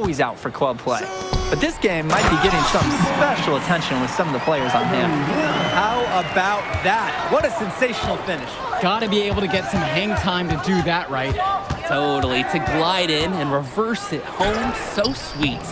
always out for club play. But this game might be getting some special attention with some of the players on hand. How about that? What a sensational finish. Got to be able to get some hang time to do that right. Totally. To glide in and reverse it home, so sweet.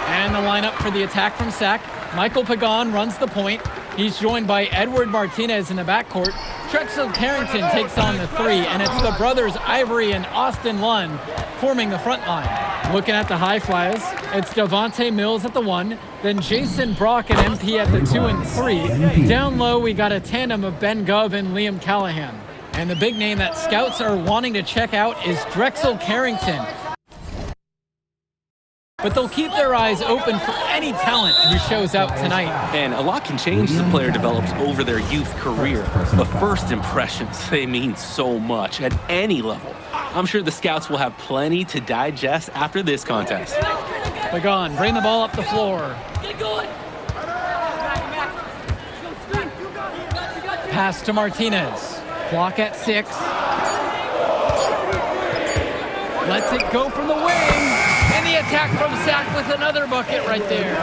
And the lineup for the attack from Sac. Michael Pagan runs the point. He's joined by Edward Martinez in the backcourt. Drexel Carrington takes on the three, and it's the brothers Ivory and Austin Lund forming the front line. Looking at the high flyers, it's Devontae Mills at the 1, then Jason Brock and MP at the 2 and 3. Down low, we got a tandem of Ben Gov and Liam Callahan. And the big name that scouts are wanting to check out is Drexel Carrington. But they'll keep their eyes open for any talent who shows out tonight. And a lot can change as a player develops over their youth career. But first impressions, they mean so much at any level. I'm sure the scouts will have plenty to digest after this contest. Pagan, bring the ball up the floor. Pass to Martinez. Clock at 6. Lets it go from the wing. And the attack from Sac with another bucket right there.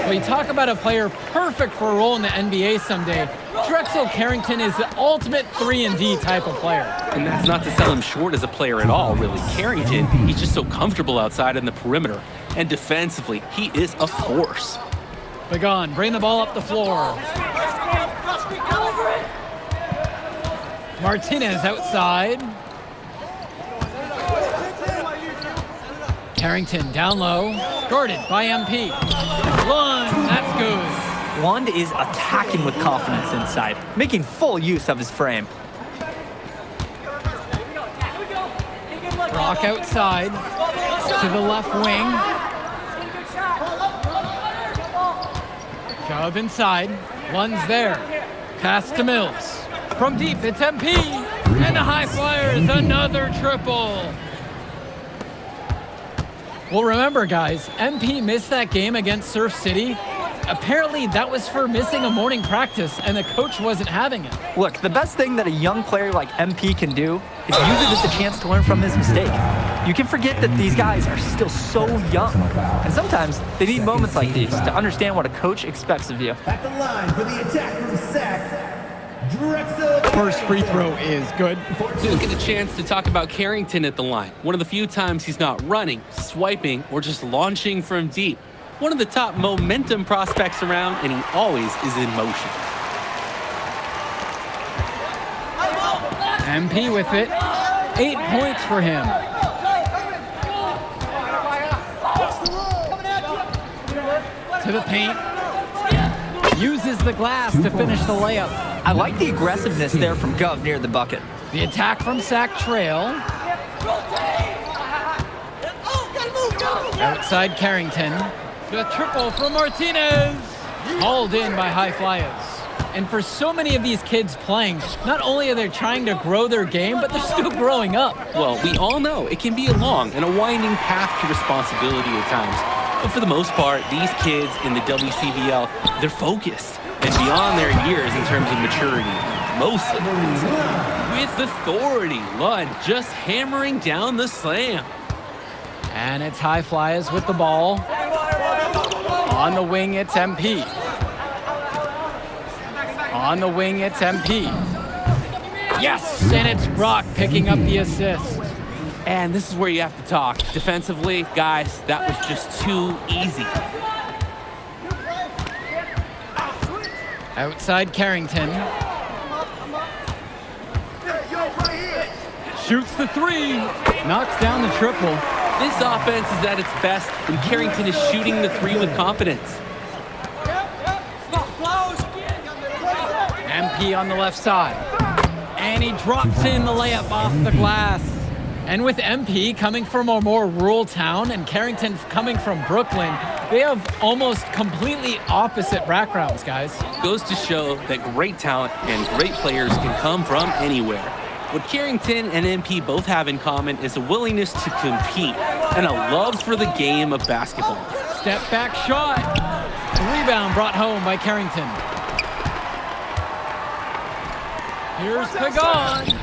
We talk about a player perfect for a role in the NBA someday. Drexel Carrington is the ultimate 3-and-D type of player. And that's not to sell him short as a player at all, really. Carrington, he's just so comfortable outside in the perimeter. And defensively, he is a force. Pagan, bring the ball up the floor. Martinez outside. Carrington down low, guarded by MP. Lund, that's good. Lund is attacking with confidence inside, making full use of his frame. Brock outside, to the left wing. Gov inside, Lund's there. Pass to Mills. From deep, it's MP. And the high flyers, another triple. Well, remember, guys, MP missed that game against Surf City. Apparently, that was for missing a morning practice, and the coach wasn't having it. Look, the best thing that a young player like MP can do is use it as a chance to learn from his mistake. You can forget that these guys are still so young, and sometimes they need moments like these to understand what a coach expects of you. At the line for the attack from Sac, Drexel. First free throw is good. Didn't get a chance to talk about Carrington at the line. One of the few times he's not running, swiping, or just launching from deep. One of the top momentum prospects around, and he always is in motion. MP with it. 8 points for him. To the paint. Uses the glass to finish the layup. I like the aggressiveness there from Gov near the bucket. The attack from Sac Trail. Outside Carrington. The triple from Martinez. Hauled in by high flyers. And for so many of these kids playing, not only are they trying to grow their game, but they're still growing up. Well, we all know it can be a long and a winding path to responsibility at times. But for the most part, these kids in the WCBL, they're focused and beyond their years in terms of maturity. Mostly. With authority, Lund just hammering down the slam. And it's high flyers with the ball. On the wing, it's MP. On the wing, it's MP. Yes, and it's Brock picking up the assist. And this is where you have to talk. Defensively, guys, that was just too easy. Outside Carrington. Shoots the 3. Knocks down the triple. This offense is at its best when Carrington is shooting the 3 with confidence. MP on the left side. And he drops in the layup off the glass. And with MP coming from a more rural town and Carrington coming from Brooklyn, they have almost completely opposite backgrounds, guys. Goes to show that great talent and great players can come from anywhere. What Carrington and MP both have in common is a willingness to compete and a love for the game of basketball. Step back shot. Rebound brought home by Carrington. Here's Pagan.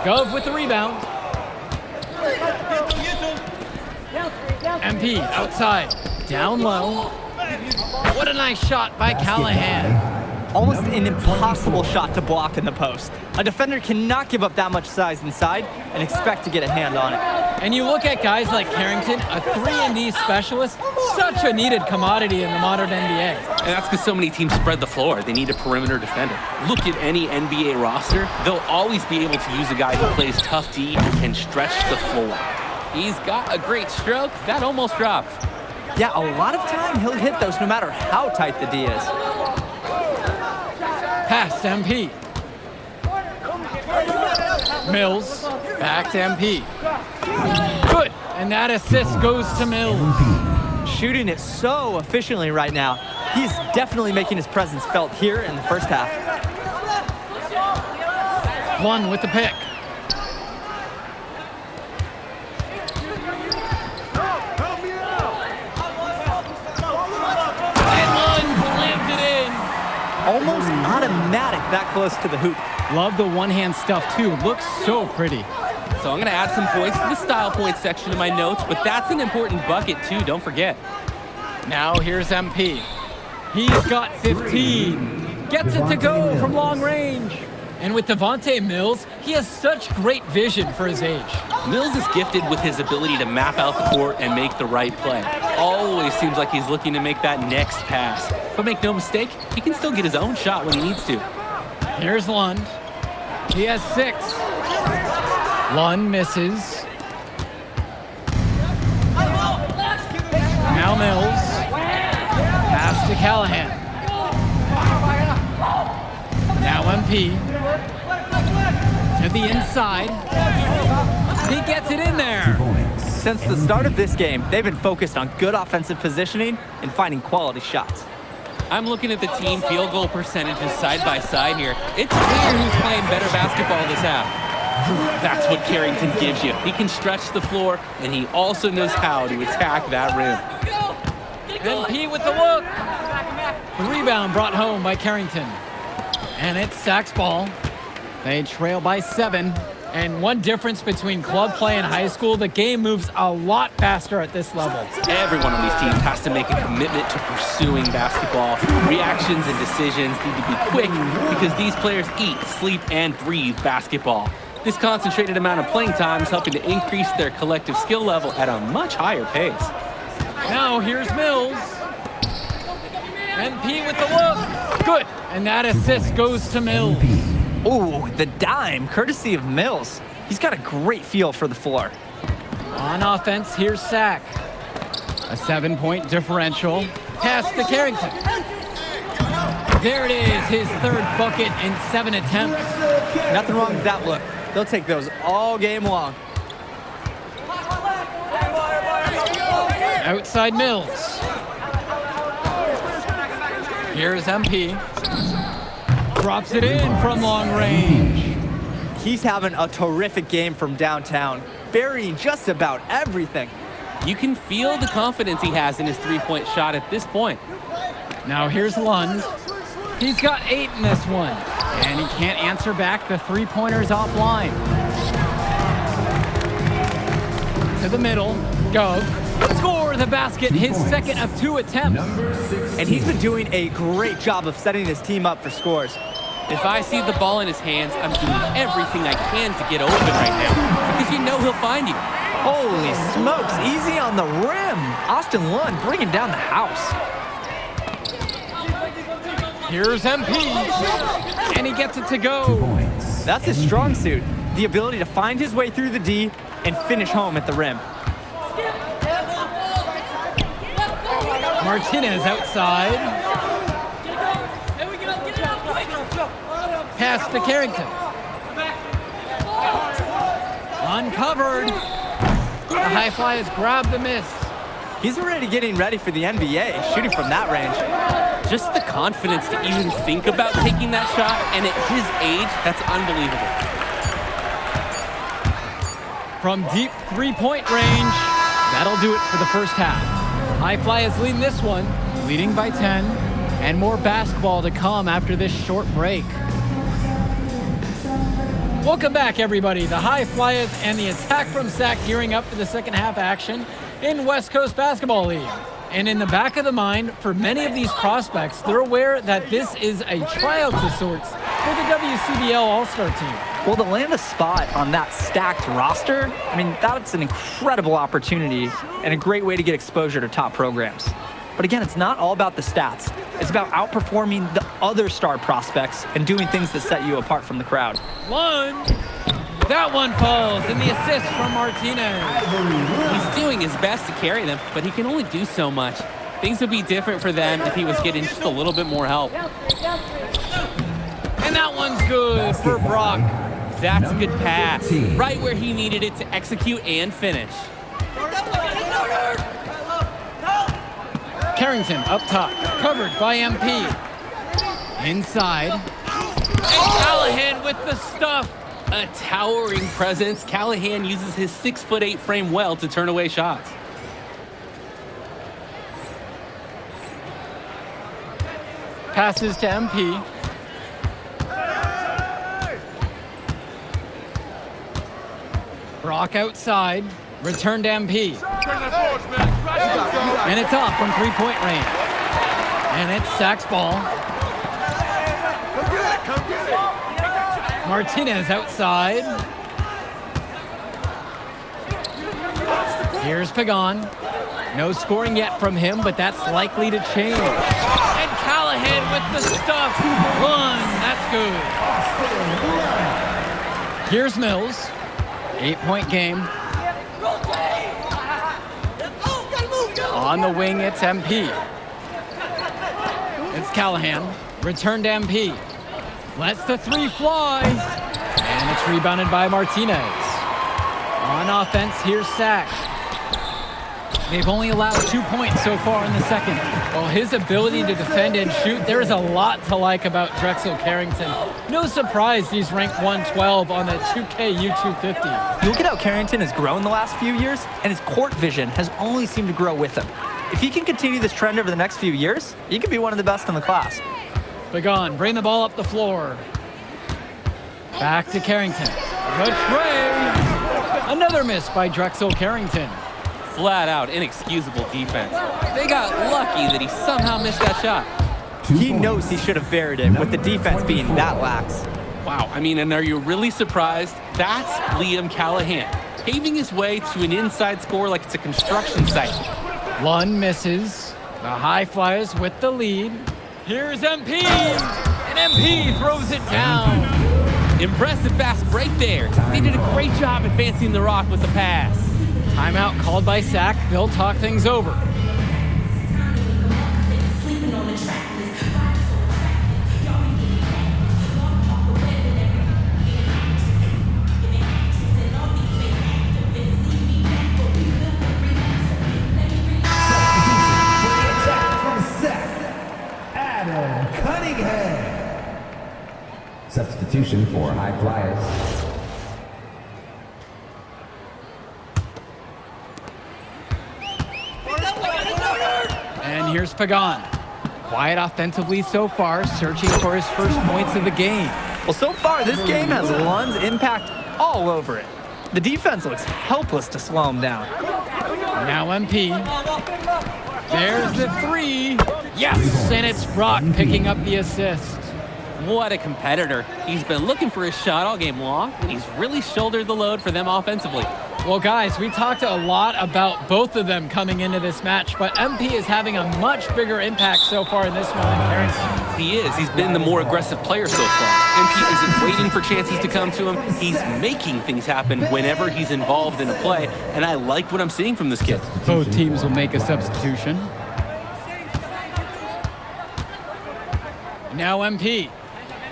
Gov with the rebound. MP outside, down low. What a nice shot by Callahan. Almost an impossible shot to block in the post. A defender cannot give up that much size inside and expect to get a hand on it. And you look at guys like Carrington, a 3-and-D specialist, such a needed commodity in the modern NBA. And that's because so many teams spread the floor. They need a perimeter defender. Look at any NBA roster. They'll always be able to use a guy who plays tough D and can stretch the floor. He's got a great stroke. That almost dropped. Yeah, a lot of time he'll hit those no matter how tight the D is. Pass to MP. Mills, back to MP. Good, and that assist goes to Mills. Shooting it so efficiently right now. He's definitely making his presence felt here in the first half. One with the pick. And one slams it in. Almost automatic that close to the hoop. Love the one-hand stuff too. Looks so pretty. So I'm going to add some points to the style points section of my notes, but that's an important bucket too, don't forget. Now here's MP. He's got 15. Gets it to go from long range. And with Devontae Mills, he has such great vision for his age. Mills is gifted with his ability to map out the court and make the right play. Always seems like he's looking to make that next pass. But make no mistake, he can still get his own shot when he needs to. Here's Lund. He has 6. Lund misses. Now Mills. Pass to Callahan. Now MP. To the inside. He gets it in there. Since the start of this game, they've been focused on good offensive positioning and finding quality shots. I'm looking at the team field goal percentages side by side here. It's clear who's playing better basketball this half. That's what Carrington gives you. He can stretch the floor, and he also knows how to attack that rim. MP with the look. The rebound brought home by Carrington. And it's Sack's ball. They trail by 7. And one difference between club play and high school, the game moves a lot faster at this level. Everyone on these teams has to make a commitment to pursuing basketball. Reactions and decisions need to be quick because these players eat, sleep, and breathe basketball. This concentrated amount of playing time is helping to increase their collective skill level at a much higher pace. Now here's Mills. MP with the look. Good. And that assist goes to Mills. Ooh, the dime, courtesy of Mills. He's got a great feel for the floor. On offense, here's Sack. A 7-point differential. Pass to Carrington. There it is, his 3rd bucket in 7 attempts. Nothing wrong with that look. They'll take those all game long. Outside Mills. Here's MP. Drops it in from long range. He's having a terrific game from downtown, burying just about everything. You can feel the confidence he has in his three-point shot at this point. Now here's Lund. He's got 8 in this one. And he can't answer back. The 3-pointer's offline. To the middle. Go. Score the basket, his 2nd of 2 attempts. And he's been doing a great job of setting his team up for scores. If I see the ball in his hands, I'm doing everything I can to get open right now because you know he'll find you. Holy smokes, easy on the rim. Austin Lund bringing down the house. Here's MP, and he gets it to go. That's his strong suit, the ability to find his way through the D and finish home at the rim. Martinez outside. Pass to Carrington. Uncovered. The high fly has grabbed the miss. He's already getting ready for the NBA, shooting from that range. Just the confidence to even think about taking that shot, and at his age, that's unbelievable. From deep 3-point range, that'll do it for the first half. High fly is leading this one, leading by 10, and more basketball to come after this short break. Welcome back, everybody. The High Flyers and the attack from Sac gearing up for the second half action. in West Coast Basketball League. And in the back of the mind, for many of these prospects, they're aware that this is a tryout of sorts for the WCBL All-Star team. Well, to land a spot on that stacked roster, I mean, that's an incredible opportunity and a great way to get exposure to top programs. But again, it's not all about the stats. It's about outperforming the other star prospects and doing things that set you apart from the crowd. That one falls, and the assist from Martinez. He's doing his best to carry them, but he can only do so much. Things would be different for them if he was getting just a little bit more help. And that one's good for Brock. That's a good pass, right where he needed it to execute and finish. Carrington up top, covered by MP. Inside. And Callahan with the stuff. A towering presence. Callahan uses his 6'8" frame well to turn away shots. Passes to MP. Brock outside. Return to MP. And it's off from three-point range. And it's Sack's ball. Martinez outside. Here's Pagan. No scoring yet from him, but that's likely to change. And Callahan with the stuff. One. That's good. Here's Mills. 8-point game. On the wing, it's MP. It's Callahan. Return to MP. Lets the three fly. And it's rebounded by Martinez. On offense, here's Sack. They've only allowed 2 points so far in the second. Well, his ability to defend and shoot, there's a lot to like about Drexel Carrington. No surprise he's ranked 112 on the 2K U250. You look at how Carrington has grown the last few years, and his court vision has only seemed to grow with him. If he can continue this trend over the next few years, he could be one of the best in the class. Pagan, bring the ball up the floor. Back to Carrington. The tray. Another miss by Drexel Carrington. Flat out inexcusable defense. They got lucky that he somehow missed that shot. He knows he should have buried it with the defense being that lax. Wow, I mean, and are you really surprised? That's Liam Callahan, paving his way to an inside score like it's a construction site. One misses. The High Flyers with the lead. Here's MP. And MP throws it down. Impressive fast break there. They did a great job advancing the rock with the pass. Timeout called by Sack. They'll talk things over. Substitution for High Flyers. And here's Pagan. Quiet offensively so far, searching for his first points of the game. Well, so far, this game has Lund's impact all over it. The defense looks helpless to slow him down. Now MP. There's the three. Yes, and it's Brock picking up the assist. What a competitor. He's been looking for his shot all game long, and he's really shouldered the load for them offensively. Well, guys, we talked a lot about both of them coming into this match, but MP is having a much bigger impact so far in this one than Carrington. He is. He's been the more aggressive player so far. MP isn't waiting for chances to come to him. He's making things happen whenever he's involved in a play, and I like what I'm seeing from this kid. Both teams will make a substitution. Now MP.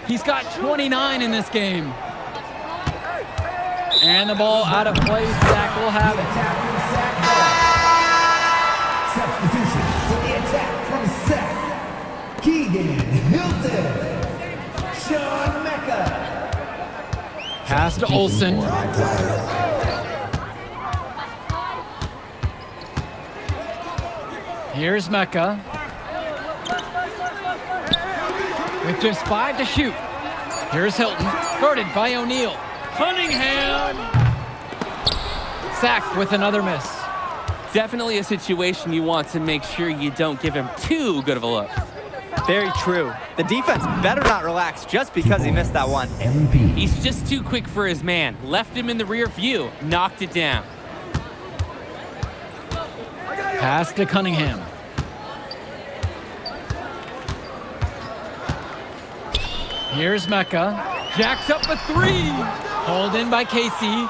He's got 29 in this game. And the ball out of play. Sack will have it. Substitution for the attack from Sack. Keegan Hilton. Sean Mecca. Pass to Olsen. Here's Mecca. With just 5 to shoot. Here's Hilton. Guarded by O'Neal. Cunningham. Sack with another miss. Definitely a situation you want to make sure you don't give him too good of a look. Very true. The defense better not relax just because he missed that one. MP. He's just too quick for his man. Left him in the rear view, knocked it down. Pass to Cunningham. Here's Mecca. Jacks up a three. Hauled in by Casey.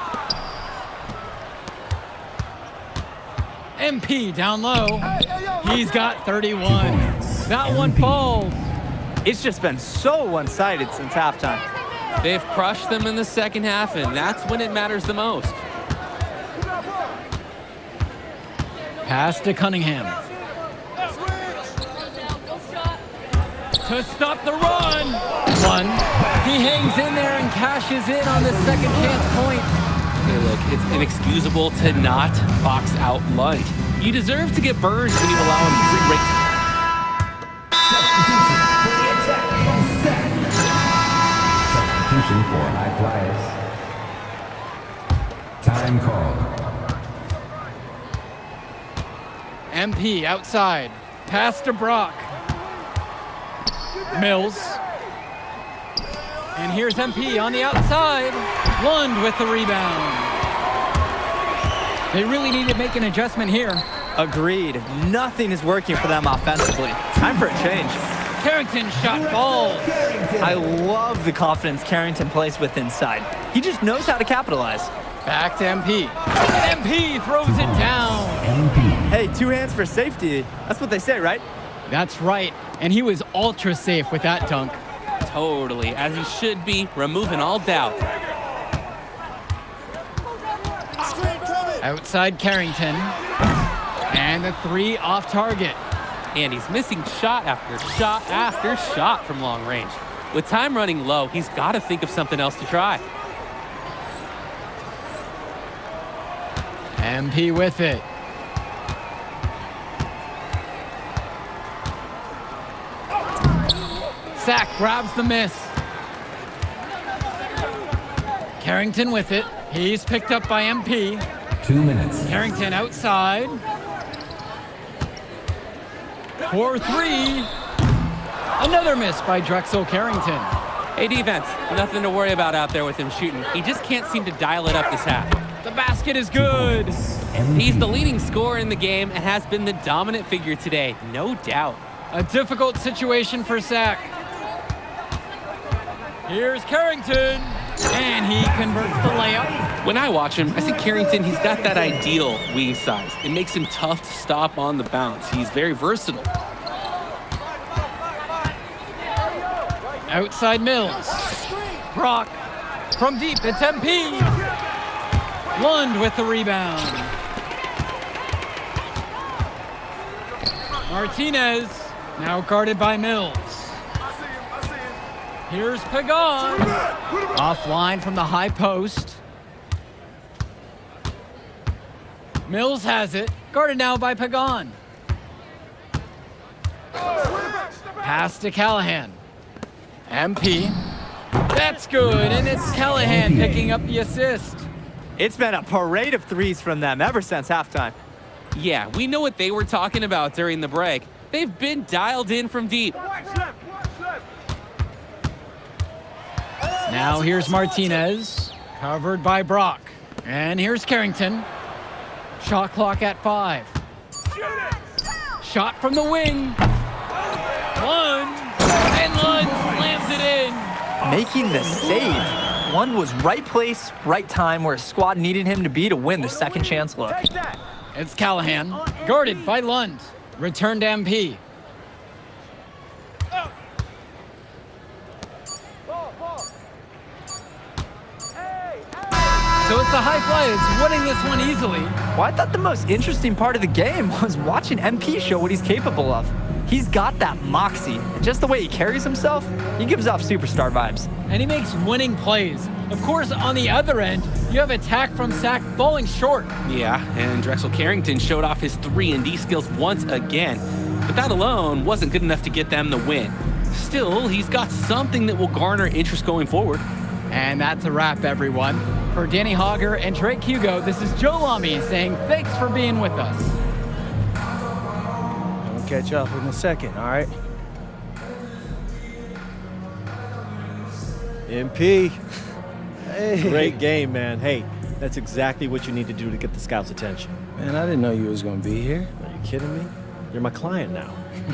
MP down low. He's got 31. That one falls. It's just been so one-sided since halftime. They've crushed them in the second half, and that's when it matters the most. Pass to Cunningham. To stop the run. One. He hangs in there and cashes in on the second chance point. Hey, look, it's inexcusable to not box out Lund. You deserve to get burned when you allow him free reign. Substitution for high flyers. Time called. MP outside. Pass to Brock. Mills. And here's MP on the outside. Lund with the rebound. They really need to make an adjustment here. Agreed. Nothing is working for them offensively. Time for a change. Carrington shot falls. I love the confidence Carrington plays with inside. He just knows how to capitalize. Back to MP. MP throws it down. MP. Hey, two hands for safety. That's what they say, right? That's right. And he was ultra safe with that dunk. Totally, as he should be, removing all doubt. Outside Carrington. And the three off target. And he's missing shot after shot after shot from long range. With time running low, he's got to think of something else to try. MP with it. Sack grabs the miss. Carrington with it. He's picked up by MP. 2 minutes. Carrington outside. 4-3. Another miss by Drexel Carrington. Hey, defense, nothing to worry about out there with him shooting. He just can't seem to dial it up this half. The basket is good. MP. He's the leading scorer in the game and has been the dominant figure today, no doubt. A difficult situation for Sack. Here's Carrington. And he converts the layup. When I watch him, I think Carrington, he's got that ideal wing size. It makes him tough to stop on the bounce. He's very versatile. Outside Mills. Brock. From deep, it's MP. Lund with the rebound. Martinez. Now guarded by Mills. Here's Pagan. Offline from the high post. Mills has it. Guarded now by Pagan. Pass to Callahan. MP. That's good, and it's Callahan picking up the assist. It's been a parade of threes from them ever since halftime. Yeah, we know what they were talking about during the break. They've been dialed in from deep. Now here's Martinez, covered by Brock. And here's Carrington. Shot clock at 5. Shot from the wing. Lund. And Lund slams it in. Making the save. One was right place, right time where his squad needed him to be to win the second chance look. It's Callahan, guarded by Lund. Return to MP. So it's the High Flyers winning this one easily. Well, I thought the most interesting part of the game was watching MP show what he's capable of. He's got that moxie, and just the way he carries himself, he gives off superstar vibes. And he makes winning plays. Of course, on the other end, you have attack from Sack falling short. Yeah, and Drexel Carrington showed off his 3-and-D skills once again. But that alone wasn't good enough to get them the win. Still, he's got something that will garner interest going forward. And that's a wrap, everyone. For Danny Hogger and Drake Hugo, this is Joe Lamy saying thanks for being with us. We'll catch up in a second, all right? MP. Hey. Great game, man. Hey, that's exactly what you need to do to get the scouts' attention. Man, I didn't know you was gonna be here. Are you kidding me? You're my client now. I